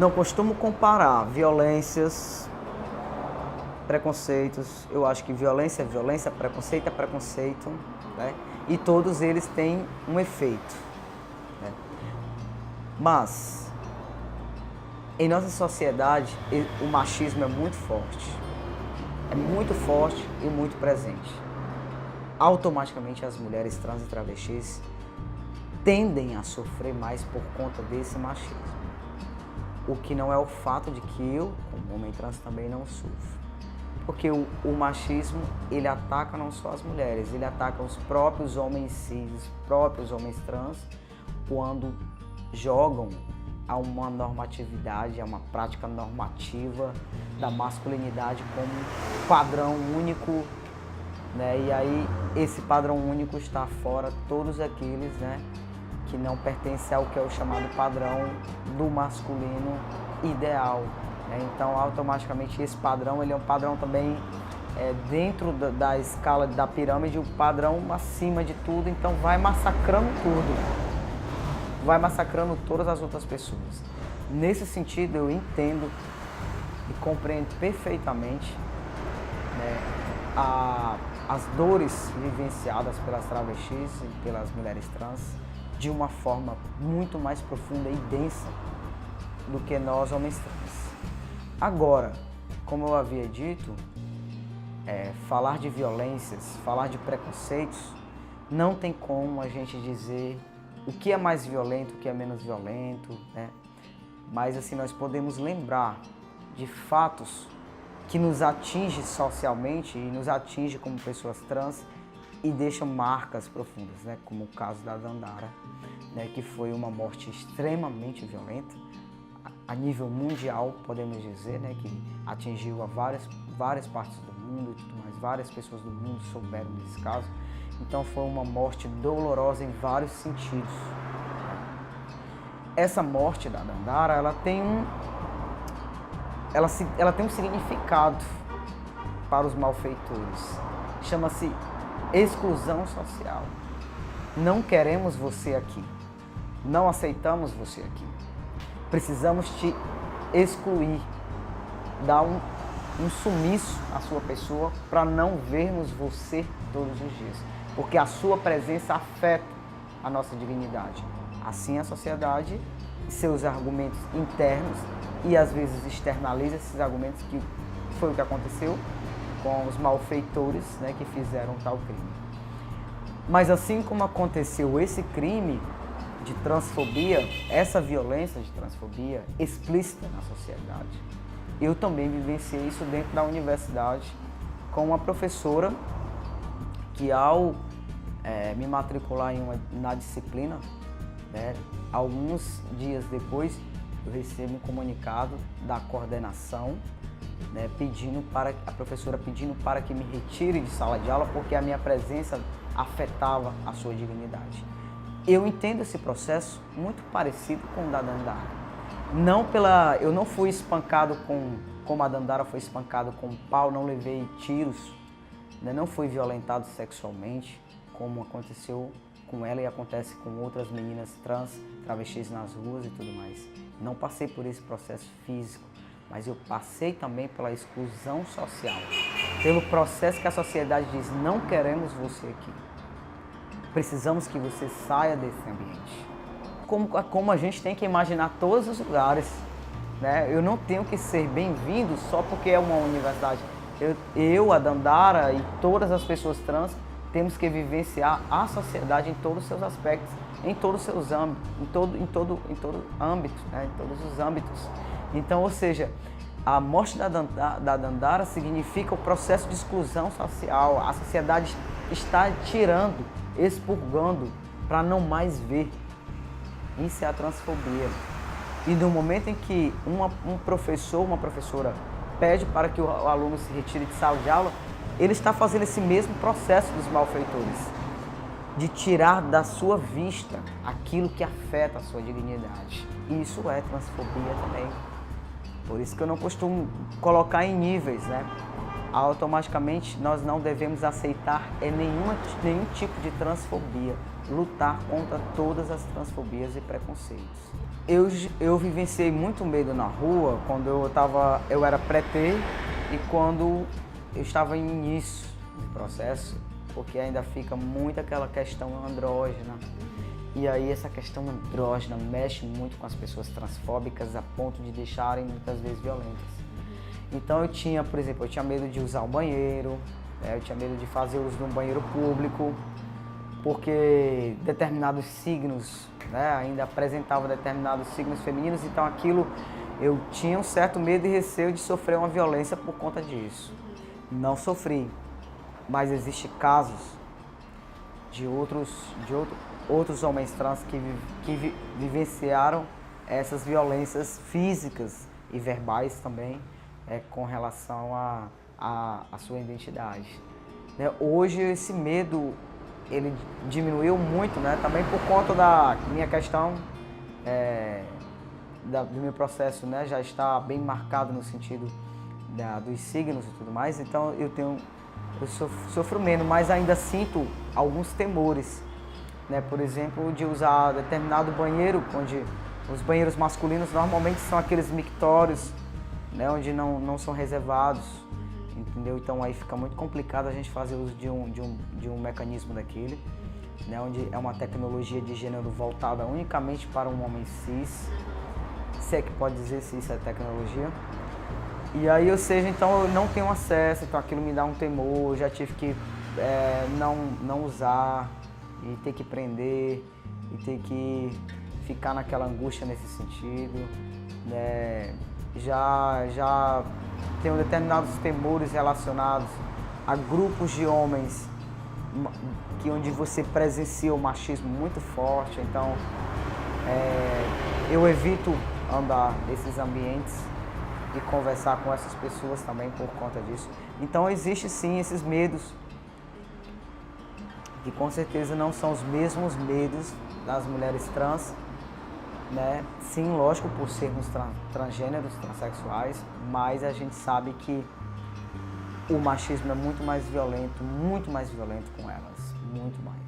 Não costumo comparar violências, preconceitos. Eu acho que violência é violência, preconceito é preconceito, né? E todos eles têm um efeito, né? Mas, em nossa sociedade, o machismo é muito forte. É muito forte e muito presente. Automaticamente as mulheres trans e travestis tendem a sofrer mais por conta desse machismo. O que não é o fato de que eu, como homem trans, também não sofro. Porque o machismo, ele ataca não só as mulheres, ele ataca os próprios homens cis, os próprios homens trans, quando jogam a uma normatividade, a uma prática normativa da masculinidade como padrão único, né? E aí esse padrão único está fora todos aqueles, né, que não pertencem ao que é o chamado padrão do masculino ideal, né? Então automaticamente esse padrão, ele é um padrão também dentro da escala da pirâmide, o padrão acima de tudo, então vai massacrando tudo. Vai massacrando todas as outras pessoas. Nesse sentido, eu entendo e compreendo perfeitamente, né, as dores vivenciadas pelas travestis e pelas mulheres trans de uma forma muito mais profunda e densa do que nós, homens trans. Agora, como eu havia dito, falar de violências, falar de preconceitos, não tem como a gente dizer o que é mais violento, o que é menos violento, né? Mas assim, nós podemos lembrar de fatos que nos atingem socialmente e nos atingem como pessoas trans e deixam marcas profundas, né? Como o caso da Dandara, né? Que foi uma morte extremamente violenta, a nível mundial, podemos dizer, né? Que atingiu a várias partes do mundo e tudo mais, várias pessoas do mundo souberam desse caso. Então foi uma morte dolorosa em vários sentidos. Essa morte da Dandara, ela tem um significado para os malfeitores. Chama-se exclusão social. Não queremos você aqui. Não aceitamos você aqui. Precisamos te excluir, dar um sumiço à sua pessoa para não vermos você todos os dias. Porque a sua presença afeta a nossa dignidade. Assim a sociedade, seus argumentos internos e às vezes externaliza esses argumentos, que foi o que aconteceu com os malfeitores, né, que fizeram tal crime. Mas assim como aconteceu esse crime de transfobia, essa violência de transfobia explícita na sociedade, eu também vivenciei isso dentro da universidade com uma professora que, ao me matricular na disciplina, né, alguns dias depois eu recebo um comunicado da coordenação, né, a professora pedindo para que me retire de sala de aula porque a minha presença afetava a sua dignidade. Eu entendo esse processo muito parecido com o da Dandara. Eu não fui espancado como a Dandara foi espancada com pau, não levei tiros, né, não fui violentado sexualmente, como aconteceu com ela e acontece com outras meninas trans, travestis nas ruas e tudo mais. Não passei por esse processo físico, mas eu passei também pela exclusão social, pelo processo que a sociedade diz: não queremos você aqui, precisamos que você saia desse ambiente. Como a gente tem que imaginar todos os lugares, né? Eu não tenho que ser bem-vindo só porque é uma universidade. A Dandara e todas as pessoas trans temos que vivenciar a sociedade em todos os seus aspectos, em todos os seus âmbitos, em todo âmbito, né? Em todos os âmbitos. Então, ou seja, a morte da Dandara significa o processo de exclusão social. A sociedade está tirando, expurgando, para não mais ver. Isso é a transfobia. E no momento em que um professor, uma professora pede para que o aluno se retire de sala de aula, ele está fazendo esse mesmo processo dos malfeitores, de tirar da sua vista aquilo que afeta a sua dignidade. E isso é transfobia também. Por isso que eu não costumo colocar em níveis, né? Automaticamente nós não devemos aceitar nenhum tipo de transfobia. lutar contra todas as transfobias e preconceitos. Eu vivenciei muito medo na rua quando eu era pré-T e quando eu estava em início do processo, porque ainda fica muito aquela questão andrógena. E aí essa questão andrógena mexe muito com as pessoas transfóbicas a ponto de deixarem muitas vezes violentas. Então eu tinha, por exemplo, medo de usar o banheiro, eu tinha medo de fazer uso de um banheiro público, porque determinados signos, ainda apresentavam determinados signos femininos, então aquilo eu tinha um certo medo e receio de sofrer uma violência por conta disso. Não sofri, mas existem casos de outros homens trans que vivenciaram essas violências físicas e verbais também com relação à sua identidade. Hoje esse medo ele diminuiu muito, também por conta da minha questão do meu processo, já está bem marcado no sentido dos signos e tudo mais, então eu sofro menos, mas ainda sinto alguns temores, por exemplo, de usar determinado banheiro, onde os banheiros masculinos normalmente são aqueles mictórios, onde não são reservados, entendeu? Então aí fica muito complicado a gente fazer uso de um mecanismo daquele, onde é uma tecnologia de gênero voltada unicamente para um homem cis, se é que pode dizer se isso é tecnologia. E aí, ou seja, então eu não tenho acesso, então aquilo me dá um temor, já tive que não usar e ter que prender e ter que ficar naquela angústia nesse sentido, Já tenho determinados temores relacionados a grupos de homens onde você presencia o machismo muito forte, então eu evito andar nesses ambientes e conversar com essas pessoas também por conta disso. Então existe sim esses medos, que com certeza não são os mesmos medos das mulheres trans, Sim, lógico, por sermos transgêneros, transexuais, mas a gente sabe que o machismo é muito mais violento com elas, muito mais.